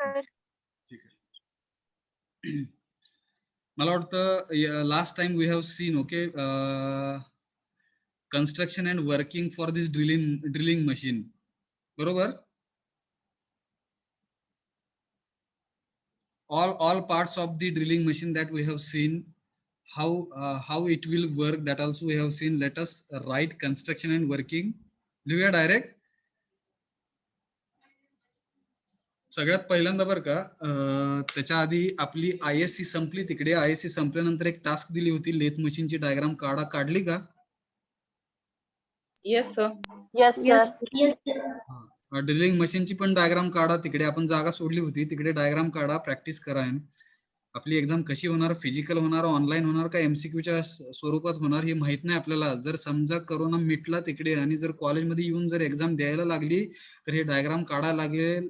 Sir. ठीक आहे. मला वाटतं last time we have seen okay construction and working for this drilling machine, बरोबर. all parts of the drilling machine that we have seen, how it will work, that also we have seen. Let us write construction and working. लिहूया direct. सगळ्यात पहिल्यांदा बरं का, त्याच्या आधी आपली ISC संपली. तिकडे ISC संपल्यानंतर एक टास्क दिली होती, लेथ मशीनची डायग्राम काढली का? Yes sir. Yes, sir. Yes, sir. Drilling मशीनची पण डायग्राम काढा. तिकडे आपण जागा सोडली होती, तिकडे डायग्राम काढा, प्रॅक्टिस करा. आपली एक्झाम कशी होणार, फिजिकल होणार, ऑनलाईन होणार का MCQच्या स्वरूपात होणार हे माहित नाही आपल्याला. जर समजा करोना मिटला तिकडे आणि जर कॉलेजमध्ये येऊन जर एक्झाम द्यायला लागली तर हे डायग्राम काढायला लागेल,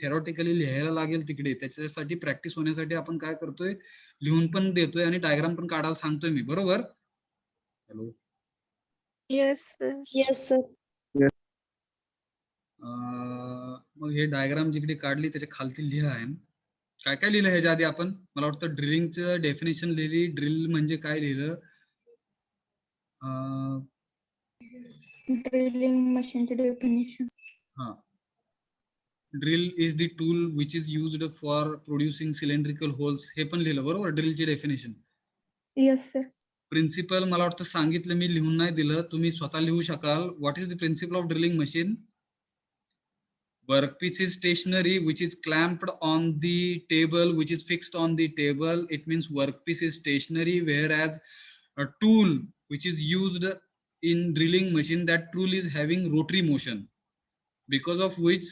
थेरॉटिकली लिहायला लागेल तिकडे. त्याच्यासाठी प्रॅक्टिस होण्यासाठी आपण काय करतोय, लिहून पण देतोय आणि डायग्राम पण काढायला सांगतोय मी, बरोबर. Hello. Yes, sir. Yes, sir. मग हे डायग्राम जिकडे काढली त्याच्या खालती लिहा आहे. काय काय लिहिलं ह्याच्या आधी आपण? मला वाटतं ड्रिलिंगचं डेफिनेशन लिहिली. ड्रिल म्हणजे काय लिहिलं? Drilling machine definition. हा, drill is the tool which is used for producing cylindrical holes, हे पण लिहिलं, बरोबर. ड्रिलची डेफिनेशन. Yes, sir. प्रिन्सिपल मला वाटतं सांगितलं, मी लिहून नाही दिलं, तुम्ही स्वतः लिहू शकाल. What is the principle of drilling machine? Workpiece is stationary, which is clamped on the table, which is fixed on the table. It means workpiece is stationary, whereas a tool which is used in drilling machine, that tool is having rotary motion, because of which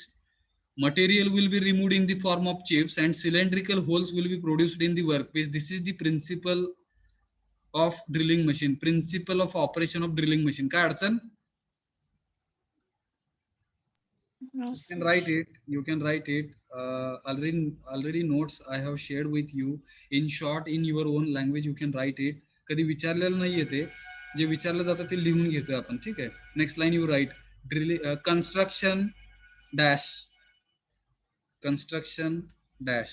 material will be removed in the form of chips and cylindrical holes will be produced in the workpiece. This is the principle of drilling machine, principle of operation of drilling machine. काय अडचण? You can write it. Already notes I have shared with you. In short, in your own language you can write it. कधी विचारलेलं नाहीये ते, जे विचारलं जातं ते लिहून घेतोय आपण, ठीक आहे. Next line you write. construction dash.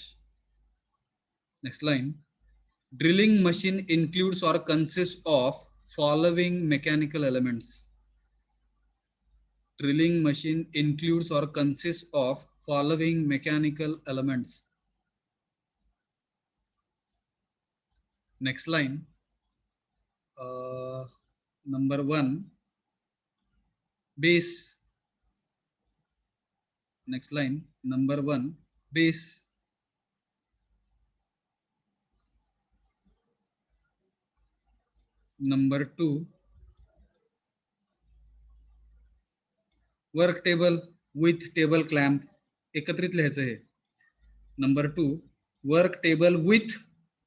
Next line. Drilling machine includes or consists of following mechanical elements. Drilling machine includes or consists of following mechanical elements. Next line. Number 1, base. Next line. Number 1, base. Number 2, work table with table clamp. एकत्रित लिहायचं हे. Number 2, work table with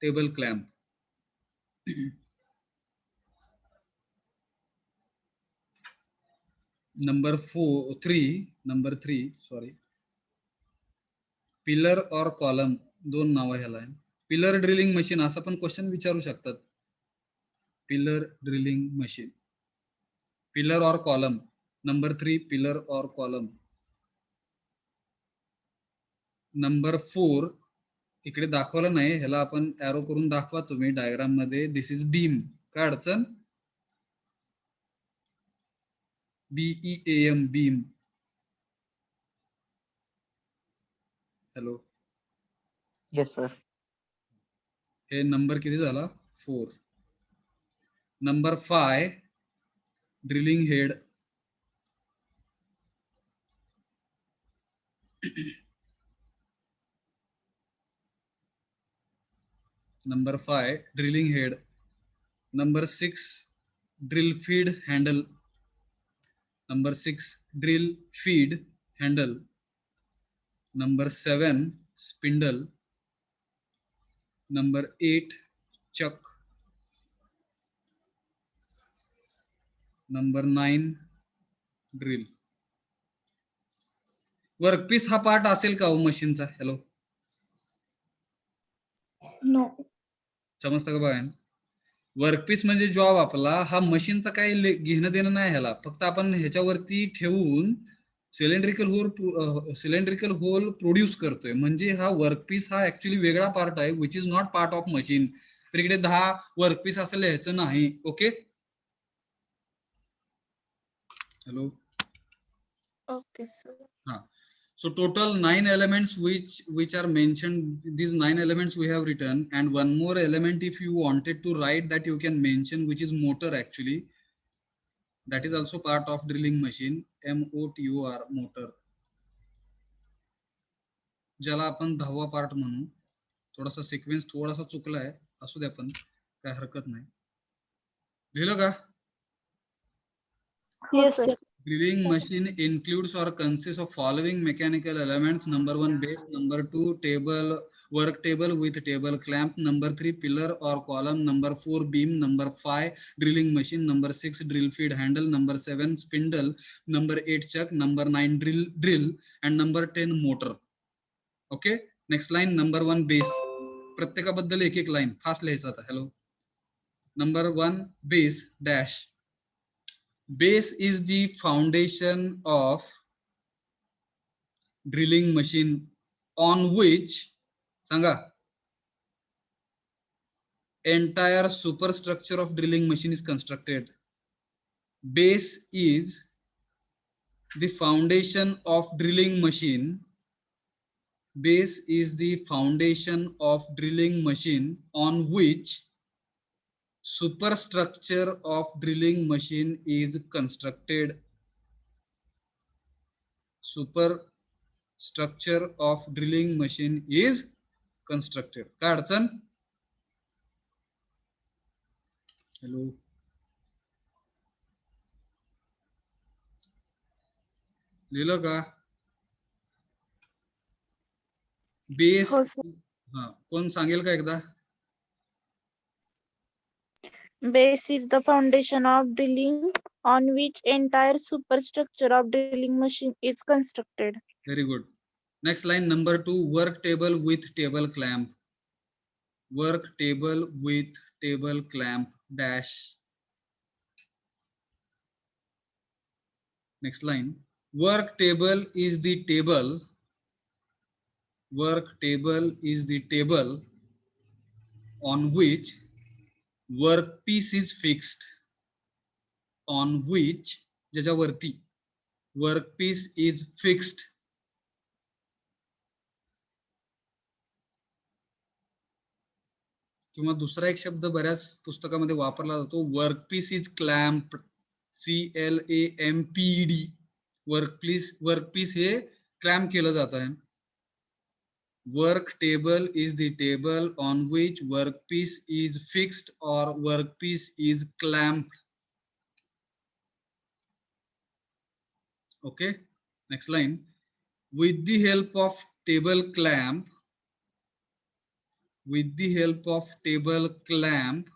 table clamp. Number 3, sorry, pillar और column. दोन नाव ह्याला आहे. Pillar drilling machine असं पण क्वेश्चन विचारू शकतात. पिलर ड्रिलिंग मशीन, पिलर और कॉलम. नंबर 3, पिलर और कॉलम. नंबर 4 इकडे दाखवलं नाही, ह्याला आपण एरो करून दाखवा तुम्ही डायग्राम मध्ये. This is beam. काय अडचण? BEAM, beam. Hello. Yes sir. हे नंबर किती झाला? 4. Number 5, drilling head. Number 5, drilling head. Number 6, drill feed handle. Number 6, drill feed handle. Number 7, spindle. Number 8, chuck. Number 9, drill. Workpiece हा part असेल का हो मशीनचा? हॅलो. No. समजतं का बघा? वर्कपीस म्हणजे जॉब आपला, हा मशीनचा काही घेणं देणं नाही ह्याला. फक्त आपण ह्याच्यावरती ठेवून सिलेंड्रिकल होल प्रोड्यूस करतोय, म्हणजे हा वर्कपीस हा ऍक्च्युली वेगळा पार्ट आहे which is not part of machine. तर इकडे 10 वर्कपीस असं लिहायचं नाही. Okay, hello. Okay, sir. So total 9 elements which are mentioned. These 9 elements we have written, and one more element if you wanted to write that you can mention, which is motor actually. That is also part of drilling machine. MOTOR, motor. ज्याला आपण 10वा part म्हणू. थोडासा sequence थोडासा चुकलाय, असू द्या, पण काय हरकत नाही. लिहिलं का? Yes, sir. Drilling machine includes or consists of following mechanical elements. Number 1, base. Number 2, table, work table with table clamp. Number 3, pillar or column. Number 4, beam. Number 5, drilling machine. Number 6, drill feed handle. Number 7, spindle. Number 8, chuck. Number 9, drill. And number 10, motor. Okay, next line. Number 1, base. प्रत्येकाबद्दल एक एक line fast लिहायचं आता. Hello. Number 1, base dash. Base is the foundation of drilling machine on which, sanga, entire superstructure of drilling machine is constructed. Base is the foundation of drilling machine. Base is the foundation of drilling machine on which superstructure of drilling machine is constructed. Superstructure of drilling machine is constructed. काय अडचण? Hello. लिहिलं का? Base. हो, sir. हा, कोण सांगेल का एकदा? Base is the foundation of drilling on which entire superstructure of drilling machine is constructed. Very good. Next line, number 2, work table with table clamp. Work table with table clamp dash. Next line, work table is the table. Work table is the table on which workpiece is fixed. On which, ज्याच्यावरती workpiece is fixed. किंवा दुसरा एक शब्द बऱ्याच पुस्तकामध्ये वापरला जातो, workpiece is clamped. CLAMPED. Workpiece हे क्लॅम्प केलं जात आहे. Work table is the table on which workpiece is fixed और workpiece is clamped. Okay, next line, with the help of table clamp. With the help of table clamp,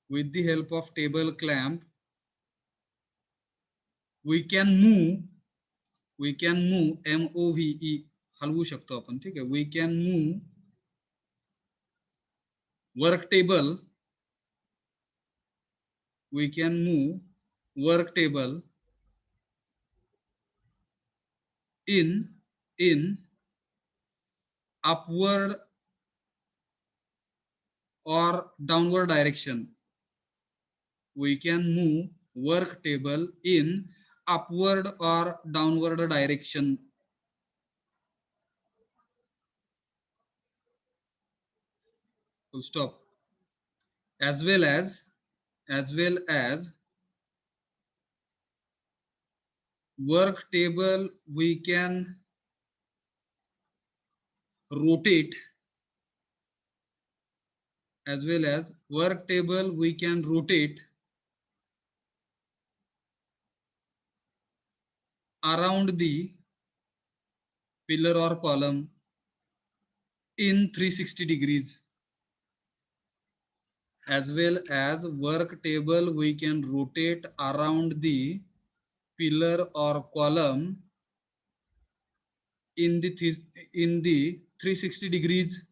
with the help of table clamp, we can move MOVE, हलवू शकतो आपण. ठीक आहे, we can move work table. We can move work table in upward or downward direction. We can move work table in upward or downward direction. Full stop. As well as work table we can rotate. As well as work table we can rotate around the pillar or column in 360 degrees. As well as work table we can rotate around the pillar or column in the 360 degrees.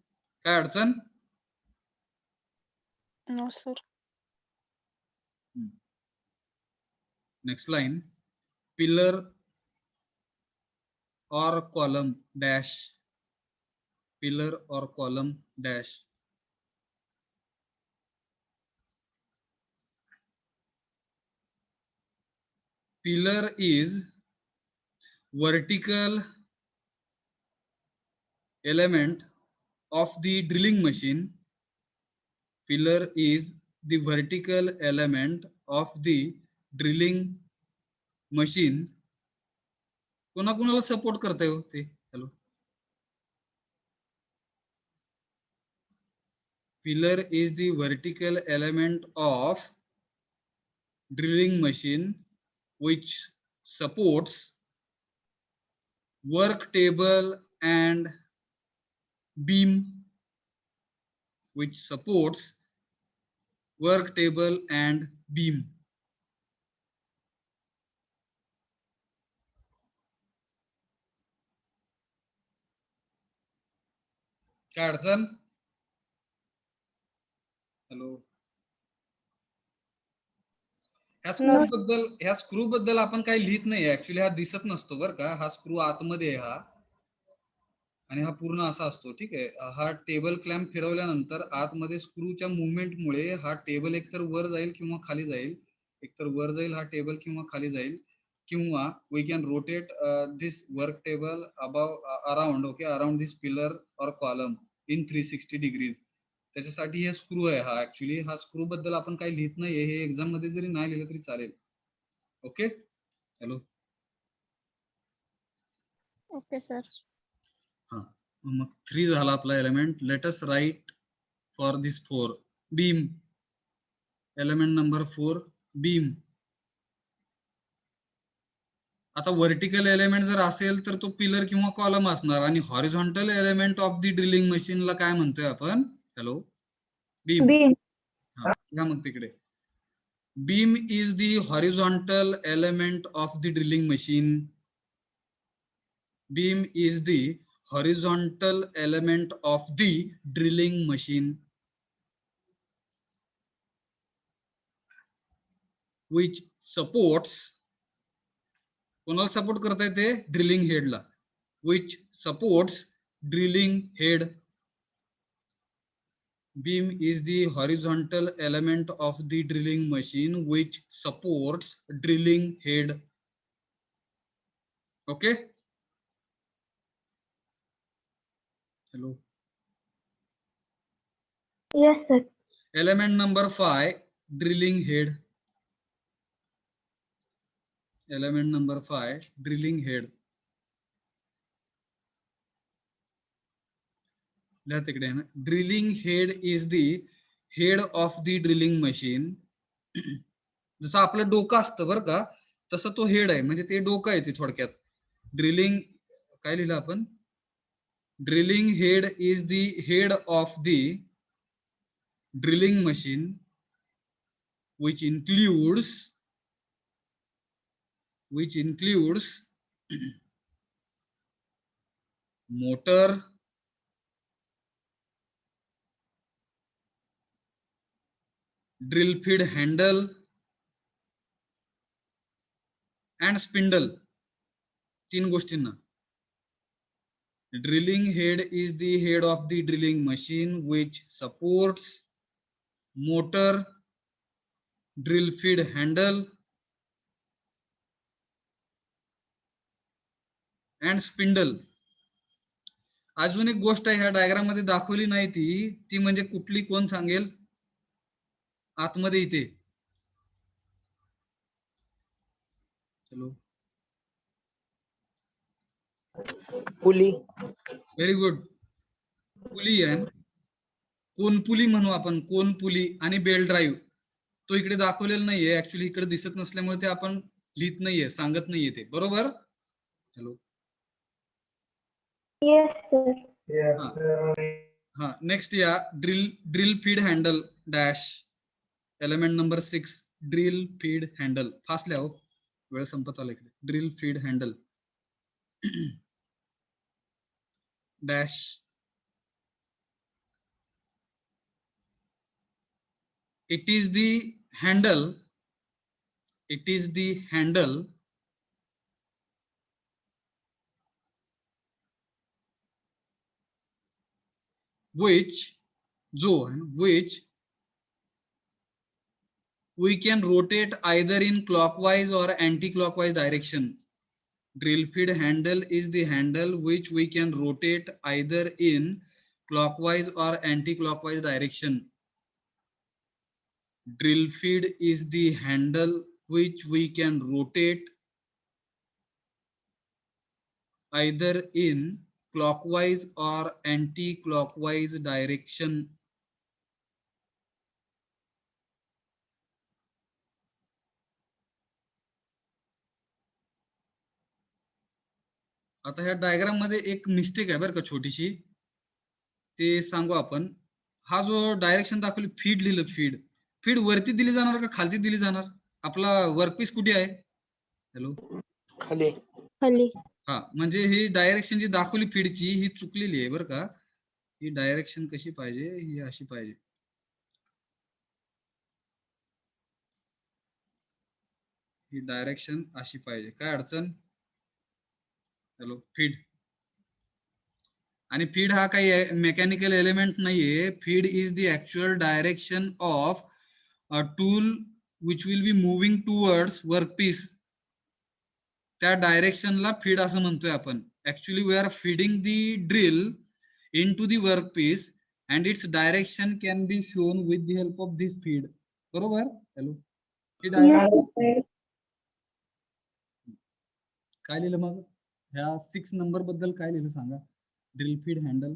काय अडचण? No, sir. Next line, pillar or column dash, pillar or column dash. Pillar is vertical element of the drilling machine. Pillar is the vertical element of the drilling machine. कोणाकोणाला support करताय हो ते? Hello. Pillar is the vertical element of drilling machine which supports work table and beam, which supports work table and beam. काय अडचण? Hello. ह्या screw बद्दल आपण काही लिहित नाही. ऍक्च्युली हा दिसत नसतो बरं का. हा स्क्रू आतमध्ये आहे हा, आणि हा पूर्ण असा असतो. ठीक आहे. हा टेबल क्लॅम्प फिरवल्यानंतर आतमध्ये स्क्रूच्या मुवमेंटमुळे हा टेबल एकतर वर जाईल किंवा खाली जाईल. एकतर वर जाईल हा टेबल किंवा खाली जाईल, किंवा we can rotate this work table around, okay, around this pillar और कॉलम इन 360 डिग्रीज. त्याच्यासाठी हे स्क्रू आहे हा. ऍक्च्युली हा स्क्रू बद्दल आपण काही लिहित नाहीये. हे एक्झाम मध्ये जरी नाही लिहिलं तरी चालेल. ओके. हॅलो. Okay sir. हा, मग 3 झाला आपला element. Let us write for this 4 beam. Element number 4 beam. आता वर्टिकल एलिमेंट जर असेल तर तो पिलर किंवा कॉलम असणार, आणि horizontal element of the drilling मशीनला काय म्हणतोय आपण? हॅलो. बीम. Beam. हा, घ्या मग तिकडे. Beam is the horizontal element of the drilling machine. Beam is the horizontal element of the drilling machine which supports, कोणाला सपोर्ट करता येते? Drilling हेडला. which supports drilling head. Beam is the horizontal element of the drilling machine which supports drilling head. Okay. Hello. Yes, sir. Element number 5, drilling head. Element number 5, drilling head. तिकडे आहे ना. Drilling head is the head of the drilling machine. जसं आपलं डोकं असतं बरं का, तसं तो हेड आहे. म्हणजे ते डोकं आहे ते थोडक्यात. ड्रिलिंग, काय लिहिलं आपण? Drilling head is the head of the drilling machine which includes motor, drill feed handle and spindle. 3 गोष्टींना. Drilling head is the head of the drilling machine which supports motor, drill feed handle and spindle. अजून एक गोष्ट ह्या diagram मध्ये दाखवली नाही ती म्हणजे कुठली, कोण सांगेल? आतमध्ये इथे. चलो. पुली. Very good. पुली आहे. कोन पुली म्हणू आपण, कोन पुली. आणि बेल्ट ड्राईव्ह तो इकडे दाखवलेला नाहीये. ऍक्च्युली इकडे दिसत नसल्यामुळे ते आपण लिहित नाहीये, सांगत नाहीये ते. बरोबर. हॅलो. Yes, sir. हा, नेक्स्ट या. Drill feed handle dash. Element number 6, drill feed handle. Fast लिहा हो, वेळ संपत आला इकडे. Drill feed handle dash. It is the handle it is the handle which we can rotate either in clockwise or anti-clockwise direction. Drill feed handle is the handle which we can rotate either in clockwise or anti-clockwise direction. Drill feed is the handle which we can rotate either in clockwise or anti-clockwise direction. आता ह्या diagram मध्ये एक mistake आहे बरं का छोटीशी, ते सांगू आपण. हा जो डायरेक्शन दाखवली फीड लिहिलं, फीड वरती दिली जाणार का खालती दिली जाणार? आपला वर्कपीस कुठे आहे? हॅलो, खाली. खाली. हा, म्हणजे ही डायरेक्शन जी दाखवली फीडची ही चुकलेली आहे बरं का. ही डायरेक्शन कशी पाहिजे, ही अशी पाहिजे. ही डायरेक्शन अशी पाहिजे. काय अडचण? Hello, feed. आणि फीड हा काही मेकॅनिकल एलिमेंट नाहीये. Feed is the actual direction of a tool which will be moving towards workpiece. त्या डायरेक्शनला फीड असं म्हणतोय आपण. Actually we are feeding the drill into the workpiece and its direction can be shown with the help of this feed. बरोबर? Hello, काय लिहिलं मग? ह्या 6 नंबर बद्दल काय लिहिलं सांगा. Drill feed handle.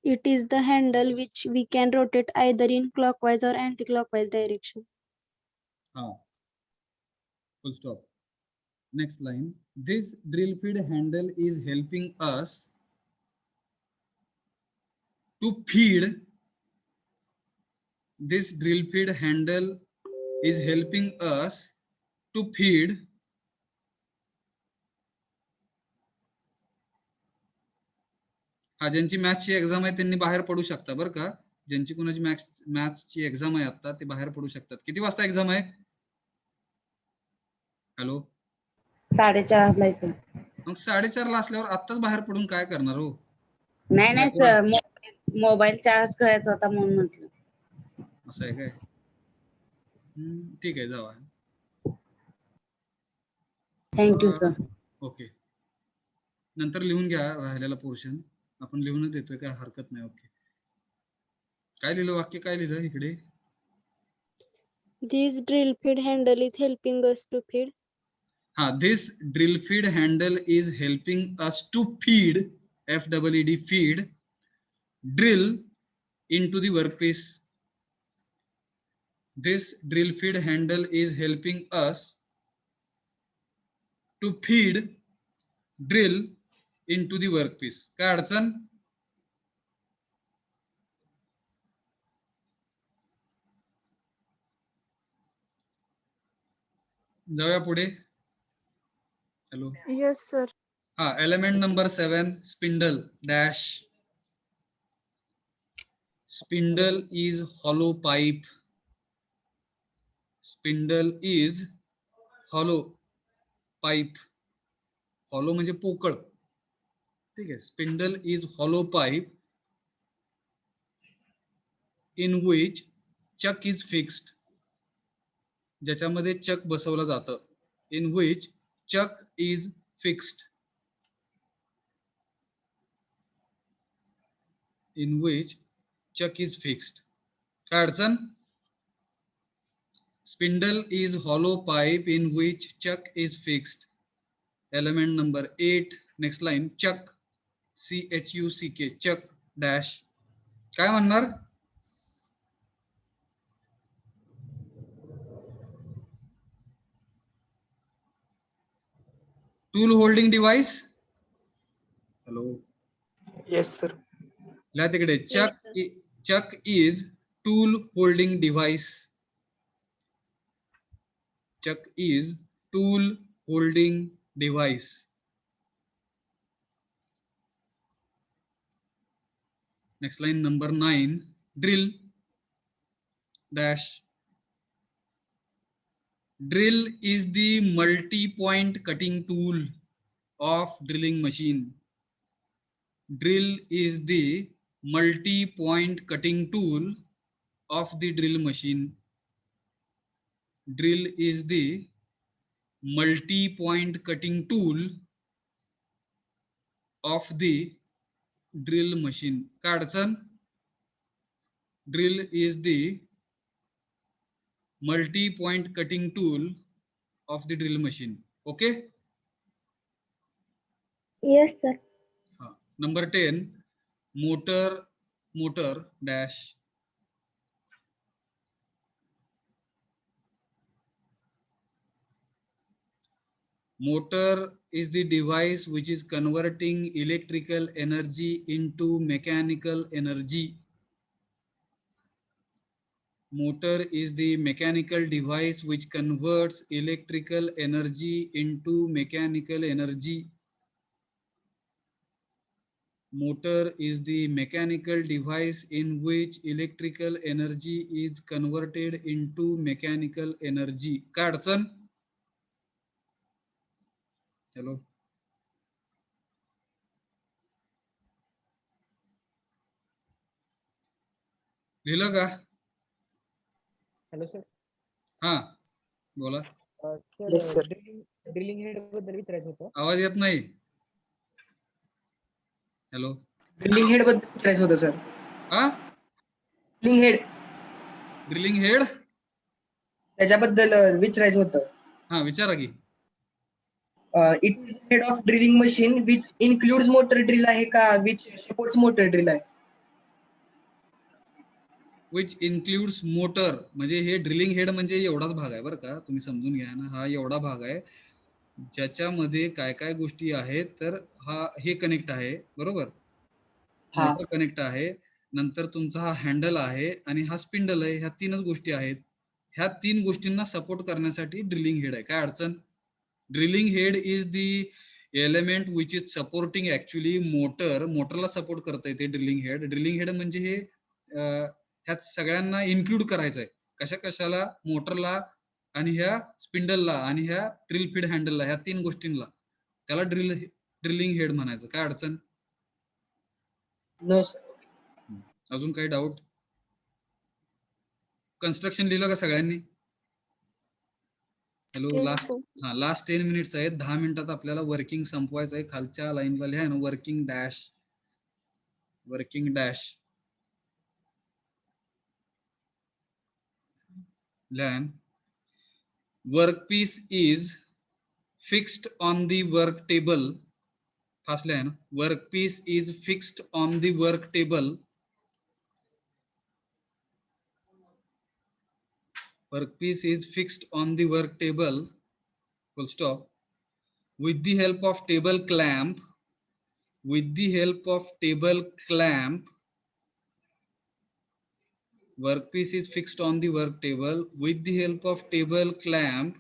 It is the handle which we can rotate either in clockwise or anti-clockwise direction. हा, full stop. Next line. This drill feed handle is helping us to feed. This drill feed handle is helping us to feed हा, ज्यांची मॅथ्सची exam आहे त्यांनी बाहेर पडू शकता बरं का. ज्यांची कोणाची मॅथ्सची एक्झाम आहे आता ते बाहेर पडू शकतात. किती वाजता एक्झाम आहे? हॅलो, 4:30 ला येतो. मग 4:30 ला असल्यावर आत्ताच बाहेर पडून काय करणार हो? नाही सर, मोबाईल चार्ज करायचा होता म्हणून म्हटलं. असं आहे काय? ठीक आहे, जावा. Thank you sir. ओके, नंतर लिहून घ्या राहिलेला पोर्शन. आपण लिहूनच देतोय, काय हरकत नाही. ओके, काय लिहिलं वाक्य, काय लिहिलं इकडे? This drill feed handle is helping us to feed. हा, this drill feed handle is helping us to feed, FEED, feed drill into the workpiece. This drill feed handle is helping us to feed drill into the workpiece. काय अडचण? जाऊया पुढे. Hello, Yes, sir. हा, element number 7, spindle dash. Spindle is hollow pipe. Spindle is hollow pipe. Hollow म्हणजे पोकळ. ठीक आहे. Spindle is hollow pipe in which chuck is fixed. ज्याच्यामध्ये चक बसवलं जातं. In which chuck is fixed. In which chuck is fixed. काय अडचण? Spindle is hollow pipe in which chuck is fixed. Element number 8, next line. Chuck, CHUCK, chuck dash. काय म्हणणार? Tool holding device. Hello, Yes, sir. ला तिकडे chuck is tool holding device. Chuck is tool holding device. Next line number 9. Drill dash. Drill is the multi-point cutting tool of drilling machine. Drill is the multi-point cutting tool of the drill machine. Drill is the multi-point cutting tool of the drill machine. काय अडचण? Drill is the multi-point cutting tool of the drill machine. Okay? Yes, sir. Number 10, motor dash. Motor is the device which is converting electrical energy into mechanical energy. Motor is the mechanical device which converts electrical energy into mechanical energy. Motor is the mechanical device in which electrical energy is converted into mechanical energy. काय अडचण? Hello. लिहिलं का? Hello sir. हा बोला. Yes, sir. Sir drilling head बद्दल विचारायचं होतं. आवाज येत नाही. हॅलो. ड्रिलिंग हेड बद्दल विचारायचं होतं सर. हा ड्रिलिंग हेड ड्रिलिंग हेड त्याच्याबद्दल विचारायचं होतं. हा विचारा की. It is head of drilling machine which includes motor drill आहे का विच सपोर्ट्स मोटर ड्रिल आहे? विच इन्क्लूड्स मोटर म्हणजे हे ड्रिलिंग हेड म्हणजे एवढाच भाग आहे बरं का, तुम्ही समजून घ्या ना. हा एवढा भाग आहे ज्याच्यामध्ये काय काय गोष्टी आहेत. तर हा हे कनेक्ट आहे बरोबर. मोटर कनेक्ट आहे, नंतर तुमचा हा हँडल आहे आणि हा स्पिंडल आहे. ह्या तीनच गोष्टी आहेत. ह्या तीन गोष्टींना सपोर्ट करण्यासाठी ड्रिलिंग हेड आहे. काय अडचण? Drilling head is the element which is supporting actually मोटरला सपोर्ट करता येते ड्रिलिंग हेड. ड्रिलिंग हेड म्हणजे हे ह्या सगळ्यांना इन्क्लूड करायचं आहे. कशा कशाला? मोटरला आणि ह्या स्पिंडलला आणि ह्या ड्रिल फीड हँडलला, ह्या तीन गोष्टींना. त्याला ड्रिलिंग हेड म्हणायचं. काय अडचण? No sir. अजून काही डाऊट? कन्स्ट्रक्शन लिहिलं का सगळ्यांनी? हॅलो. लास्ट 10 मिनिट्स आहेत. 10 मिनिटात आपल्याला वर्किंग संपवायचं आहे. खालच्या लाईनला लिहा ना वर्किंग डॅश. लिहा. Workpiece is fixed on the work table. Fast लिहा ना. Workpiece is fixed on the work table. Workpiece is fixed on the work table, full stop, with the help of table clamp, workpiece is fixed on the work table with the help of table clamp.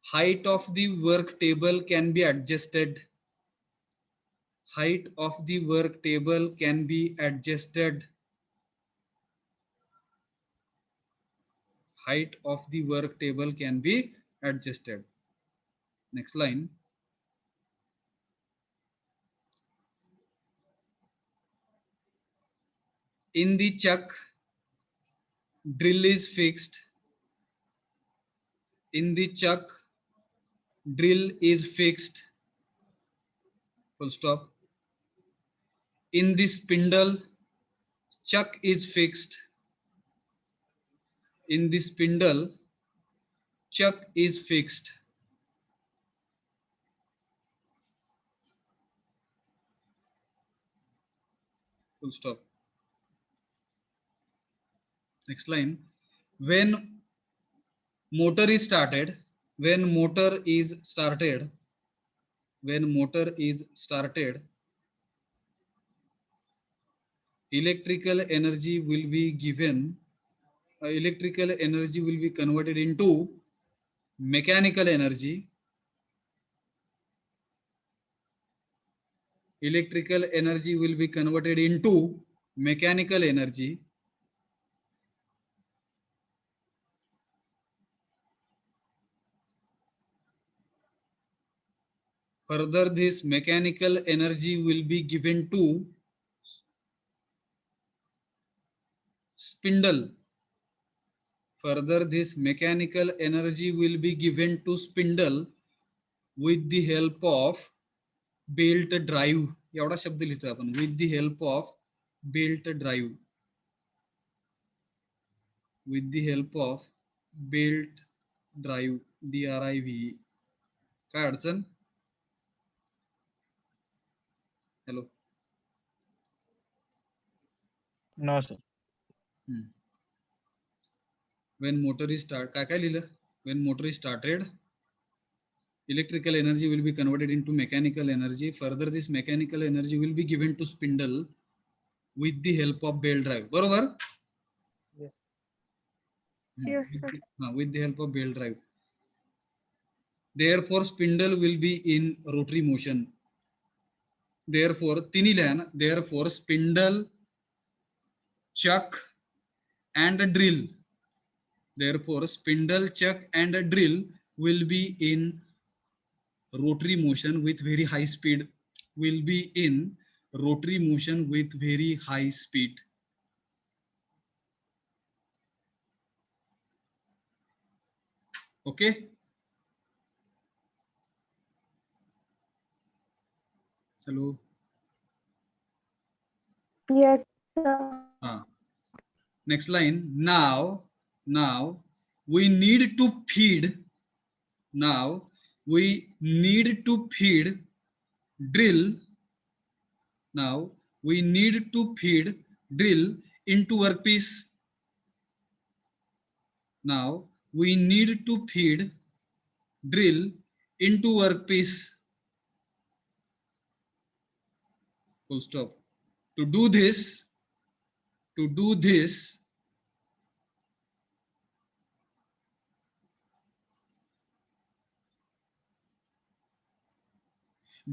Height of the work table can be adjusted. Height of the work table can be adjusted. Height of the work table can be adjusted. Next line. In the chuck, drill is fixed. In the chuck, drill is fixed. Full stop. In the spindle, chuck is fixed. In the spindle, chuck is fixed. Full stop. Next line. When motor is started, electrical energy will be given. Electrical energy will be converted into mechanical energy. Electrical energy will be converted into mechanical energy. further this mechanical energy will be given to spindle. Further this mechanical energy will be given to spindle with the help of belt drive. एवढा शब्द लिहितो आपण, with the help of belt drive. With the help of belt drive, DRIVE. काय अडचण? Hello. No sir. When motor is start, काय लिहिलं? When motor is started, electrical energy will be converted into mechanical energy. Further this mechanical energy will be given to spindle with the help of belt drive. बरोबर? Yes. Yes, sir. With the help of belt drive. Therefore spindle will be in rotary motion. Therefore तिन्ही लिहा ना. Therefore spindle, chuck and a drill. Therefore spindle, chuck and a drill will be in rotary motion with very high speed. Will be in rotary motion with very high speed. Okay. Hello. Yes, sir. Next line. Now we need to feed. Now we need to feed drill. Now we need to feed drill into workpiece. Now we need to feed drill into workpiece. Full stop. To do this,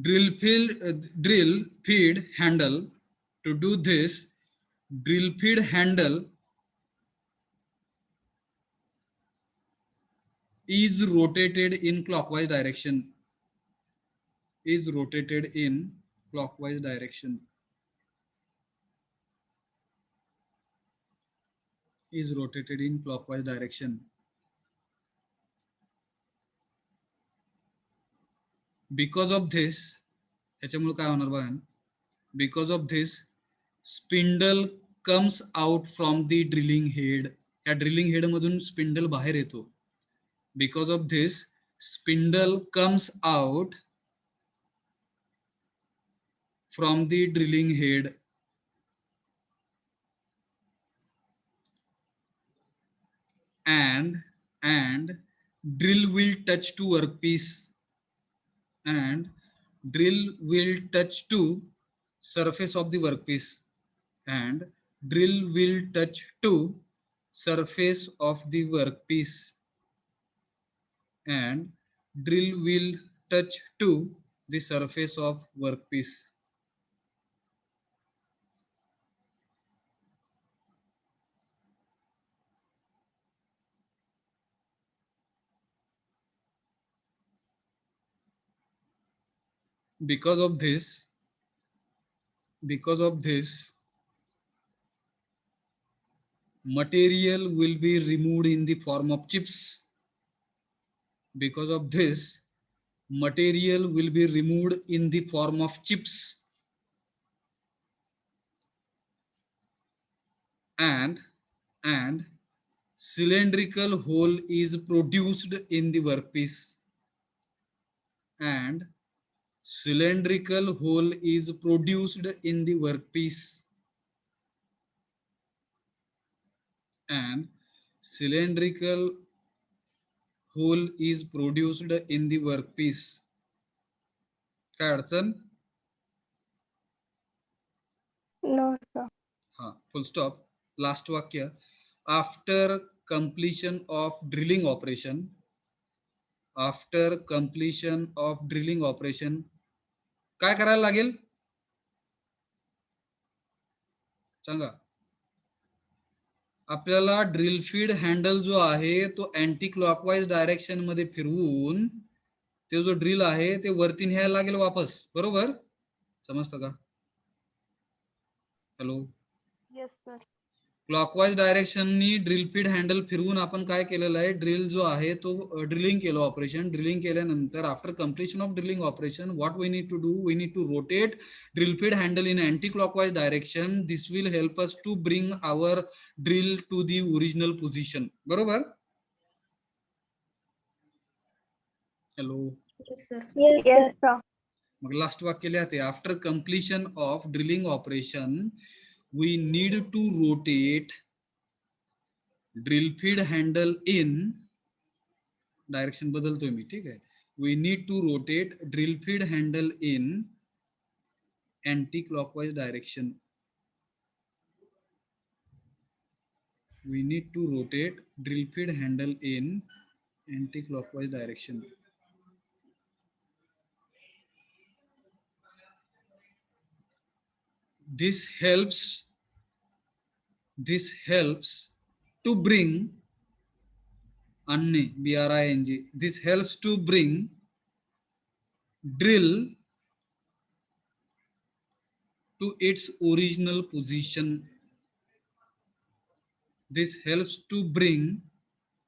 drill feed handle. To do this, drill feed handle is rotated in clockwise direction. Is rotated in clockwise direction. Is rotated in clockwise direction. Because of this, ह्याच्यामुळे काय होणार बघा. Because of this, spindle comes out from the drilling head. या drilling head मधून spindle बाहेर येतो. Because of this, spindle comes out from the drilling head. And drill will touch to workpiece. And drill will touch to surface of the workpiece. And drill will touch to surface of the workpiece. And drill will touch to the surface of workpiece. Because of this, material will be removed in the form of chips. Because of this, material will be removed in the form of chips. And cylindrical hole is produced in the workpiece. And cylindrical hole is produced in the workpiece. And cylindrical hole is produced in the workpiece. काय अडचण? No, sir. Full stop. Last वाक्य. After completion of drilling operation, काय करायला लागेल? सांगा. आपल्याला drill feed handle जो आहे तो अँटी क्लॉकवाईज डायरेक्शन मध्ये फिरवून ते जो ड्रिल आहे ते वरती न्यायला लागेल वापस, बरोबर? समजतं का? Hello, yes sir. क्लॉकवाईज डायरेक्शननी ड्रिल फीड हँडल फिरवून आपण काय केलेलं आहे, ड्रिल जो आहे तो ड्रिलिंग केलं ऑपरेशन. ड्रिलिंग केल्यानंतर after completion of drilling operation what we need to do, we need to rotate drill feed handle in anti clockwise direction. This will help us to bring our drill to the original position, बरोबर? Hello, yes sir. Yes, sir. मग last वाक्य लिहते, after completion of drilling operation we need to rotate drill feed handle in, direction बदलतोय मी, ठीक आहे. We need to rotate drill feed handle in anti clockwise direction. We need to rotate drill feed handle in anti-clockwise direction. This helps to bring BRING. This helps to bring drill to its original position. This helps to bring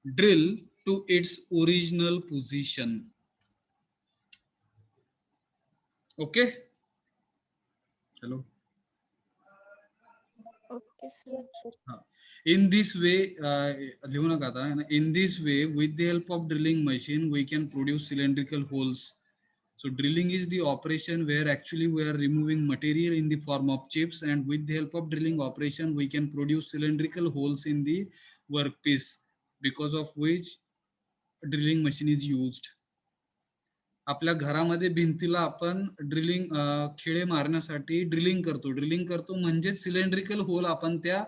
drill to its original position. Okay? Hello. Okay sir. In this way, लिहू नका आता. In this way, with the help of drilling machine, we can produce cylindrical holes. So drilling is the operation where actually we are removing material in the form of chips, and with the help of drilling operation, we can produce cylindrical holes in the workpiece, because of which drilling machine is used. आपल्या घरामध्ये भिंतीला आपण drilling खिळे मारण्यासाठी drilling करतो म्हणजे cylindrical whole आपण त्या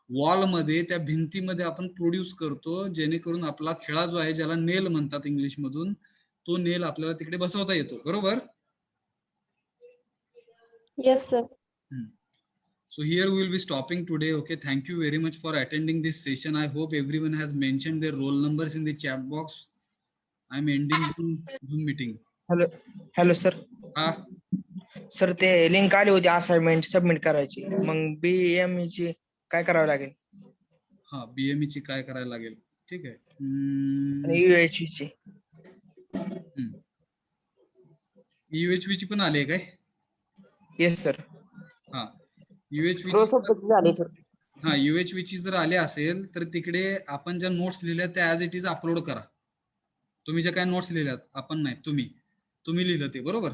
wall मध्ये, त्या भिंतीमध्ये आपण प्रोड्यूस करतो, जेणेकरून आपला खिळा जो आहे, ज्याला नेल म्हणतात इंग्लिश मधून, तो नेल आपल्याला तिकडे बसवता येतो, बरोबर? Yes, sir. So here we will be stopping today. Okay, thank you very much for attending this session. I hope everyone has mentioned their roll numbers in the chat box. I'm ending the Zoom meeting. Hello sir. हा, sir ते link आली होती assignment submit करायची, मग BME ची काय करावं लागेल? हा, BME ची काय करायला लागेल, ठीक आहे. आणि UHV ची? UHV ची पण आली आहे काय? Yes sir. हा, UHV झाले सर. हा, UHV ची जर आली असेल तर तिकडे आपण ज्या नोट्स लिहिल्या त्या ऍज इट इज अपलोड करा. तुम्ही ज्या काय नोट्स लिहिल्यात, आपण नाही, तुम्ही लिहिलं ते, बरोबर?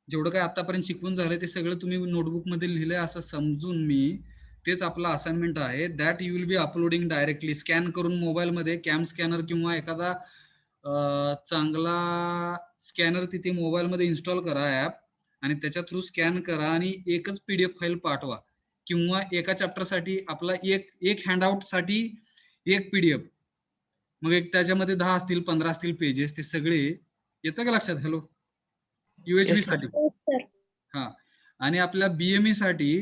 जेवढं काय आतापर्यंत शिकवून झालंय ते सगळं तुम्ही नोटबुक मध्ये लिहिलंय असं समजून मी, तेच आपला असाइनमेंट आहे. That you will be uploading directly scan करून मोबाईल मध्ये, कॅम स्कॅनर किंवा एखादा चांगला स्कॅनर तिथे मोबाईल मध्ये इन्स्टॉल करा ऍप, आणि त्याच्या थ्रू स्कॅन करा आणि एकच PDF फाईल पाठवा, किंवा एका चॅप्टर साठी आपला एक हँडआउट साठी एक PDF, मग एक त्याच्यामध्ये 10 असतील 15 असतील पेजेस, ते सगळे येतं का लक्षात? Hello, UHV Yes, sir. साठी. हा, आणि आपल्या BME साठी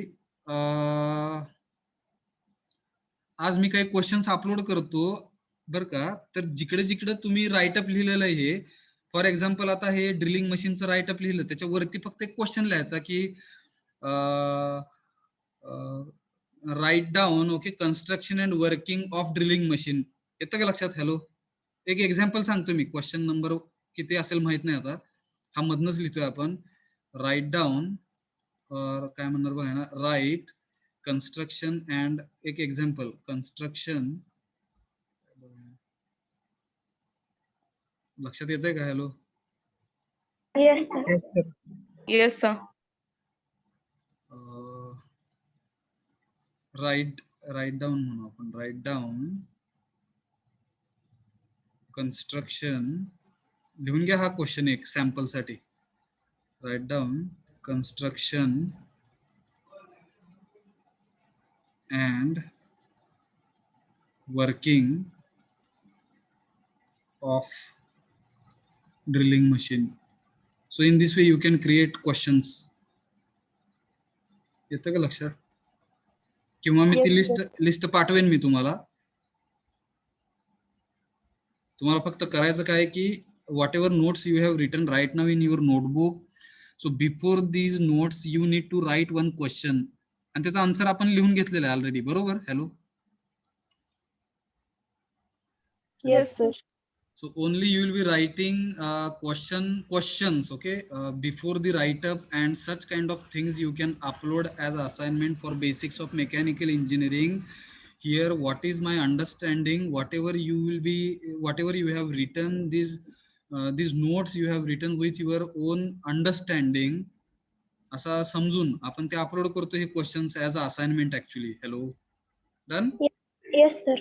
आज मी काही क्वेश्चन्स अपलोड करतो बर का. तर जिकडे जिकडे तुम्ही राईटअप लिहिलेलं आहे, फॉर एक्झाम्पल आता हे ड्रिलिंग मशीनचं राईटअप लिहिलं, त्याच्यावरती फक्त एक क्वेश्चन लिहायचा की write down okay construction and working of drilling machine. येतं का लक्षात? हॅलो, एक एक्झाम्पल सांगतो मी, क्वेश्चन नंबर किती असेल माहित नाही आता, हा मधनच लिहितोय आपण. राईट डाऊन काय म्हणणार बघा ना, राईट construction and एक example construction, लक्षात येतंय का? Hello, Yes, sir. Yes, sir. Yes sir. Write down म्हणू आपण, राईट डाऊन कन्स्ट्रक्शन, लिहून घ्या हा क्वेश्चन एक सॅम्पल साठी. Write down construction and working of drilling machine. So in this way you can create questions. येतं का लक्षात? किंवा मी ती लिस्ट पाठवेन मी तुम्हाला. तुम्हाला फक्त करायचं काय की whatever notes you have written right now in your notebook. So before these notes, you need to write one question. आणि त्याचा आन्सर आपण लिहून घेतलेला आहे ऑलरेडी, बरोबर? Hello. Yes, sir. So only you will be writing questions, okay, before the write-up, and such kind of things you can upload as assignment for basics of mechanical engineering. Here, what is my understanding? Whatever you have written, these notes you have written with your own understanding. असा समजून आपण ते upload करतो हे questions as a assignment actually. Hello. Done? Yes, sir.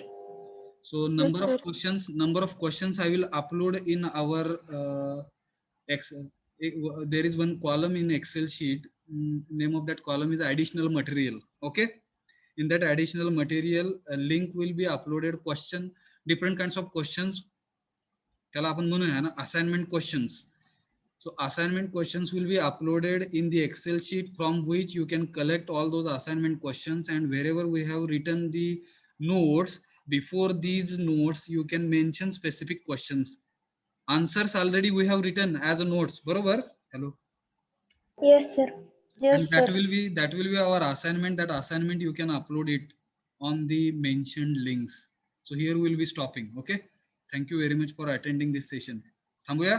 So number of questions I will upload in our Excel. There is one column in Excel sheet. Name of that column is additional material. Okay. In that additional material, a link will be uploaded. Different kinds of questions. त्याला आपण म्हणूया ना assignment questions. So assignment questions will be uploaded in the Excel sheet from which you can collect all those assignment questions, and wherever we have written the notes, before these notes you can mention specific questions. Answers already we have written as a notes, barabar? Hello. Yes, sir. Yes, And sir. that will be our assignment. That assignment you can upload it on the mentioned links. So here we will be stopping. Okay. Thank you very much for attending this session. थांबूया.